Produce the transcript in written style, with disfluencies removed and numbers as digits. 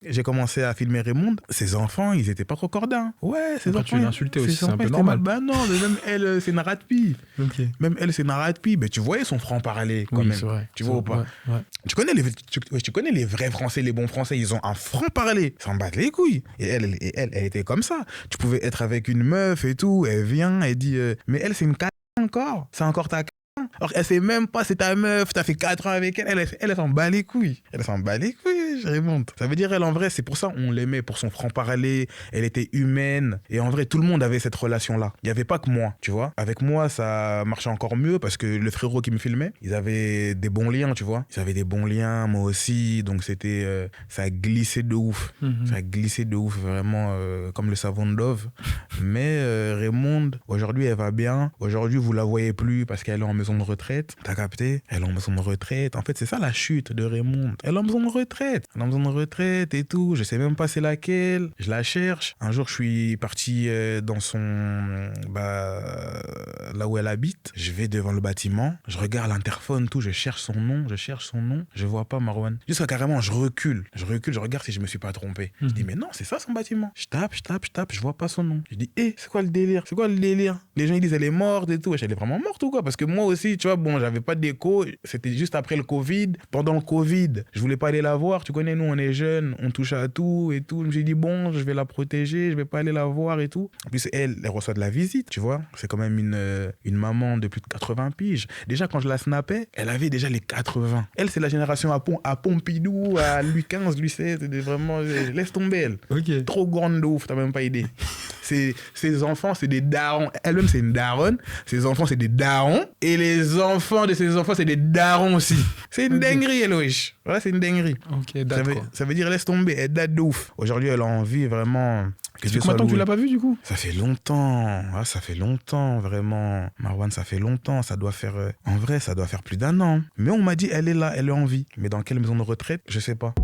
J'ai commencé à filmer Raymond. Ses enfants, ils étaient pas trop cordains. Ouais, ses Après, enfants. tu l'insultais aussi, ses c'est un enfants, peu ils étaient normal. Bah non, mais même elle, c'est une ratpi. Ok. Même elle, c'est une ratpi. Mais tu voyais son franc-parler quand Oui, même. c'est vrai. Tu vois ou pas? Ouais. Tu connais les vrais Français, les bons Français, ils ont un franc-parler. Ils s'en battent les couilles. Et elle était comme ça. Tu pouvais être avec une meuf et tout, elle vient, elle dit mais elle, c'est une encore. C'est encore ta alors elle sait même pas c'est ta meuf, t'as fait 4 ans avec elle, elle s'en bat les couilles. Elle s'en bat les couilles, je remonte. Ça veut dire elle en vrai, c'est pour ça on l'aimait, pour son franc-parler, elle était humaine. Et en vrai, tout le monde avait cette relation-là. Il n'y avait pas que moi, tu vois. Avec moi, ça marchait encore mieux parce que le frérot qui me filmait, ils avaient des bons liens, tu vois. Ils avaient des bons liens, moi aussi, donc c'était... ça a glissé de ouf. Ça a glissé de ouf, vraiment, comme le savon de Dove. Mais Raymond, aujourd'hui, elle va bien. Aujourd'hui, vous la voyez plus parce qu'elle est en maison de retraite. T'as capté? Elle est en maison de retraite. En fait, c'est ça la chute de Raymond. Elle est en maison de retraite. Elle est en maison de retraite et tout. Je sais même pas c'est laquelle. Je la cherche. Un jour, je suis parti dans son... là où elle habite. Je vais devant le bâtiment. Je regarde l'interphone, tout. Je cherche son nom. Je vois pas Marwan. Jusqu'à carrément, je recule. Je regarde si je me suis pas trompé. Je dis, mais non, c'est ça son bâtiment. Je tape. Je vois pas son nom. Je dis, c'est quoi le délire? Les gens, ils disent, elle est morte et tout. Elle est vraiment morte ou quoi? Parce que moi aussi, tu vois, bon, j'avais pas d'écho. C'était juste après le Covid. Pendant le Covid, je voulais pas aller la voir. Tu connais, nous, on est jeunes, on touche à tout et tout. Je me suis dit, bon, je vais la protéger, je vais pas aller la voir et tout. En plus, elle reçoit de la visite, tu vois. C'est quand même une maman de plus de 80 piges. Déjà, quand je la snappais, elle avait déjà les 80. Elle, c'est la génération à Pompidou, à Louis XV, Louis XVI. Vraiment, laisse tomber, elle. Ok. Trop grande de ouf, t'as même pas idée. Ses enfants, c'est des darons. Elle-même, c'est une daronne. Ses enfants, c'est des darons. Et les enfants de ses enfants, c'est des darons aussi. C'est une dinguerie, Eloïch. Voilà, c'est une dinguerie. Ok, date quoi. Ça veut dire laisse tomber. Elle date de ouf. Aujourd'hui, elle a envie vraiment... Ça fait combien de temps que tu l'as pas vu du coup? Ça fait longtemps. Ah, ça fait longtemps, vraiment. Marwan, ça fait longtemps. Ça doit faire... En vrai, ça doit faire plus d'1 an. Mais on m'a dit, elle est là, elle est en vie. Mais dans quelle maison de retraite? Je sais pas.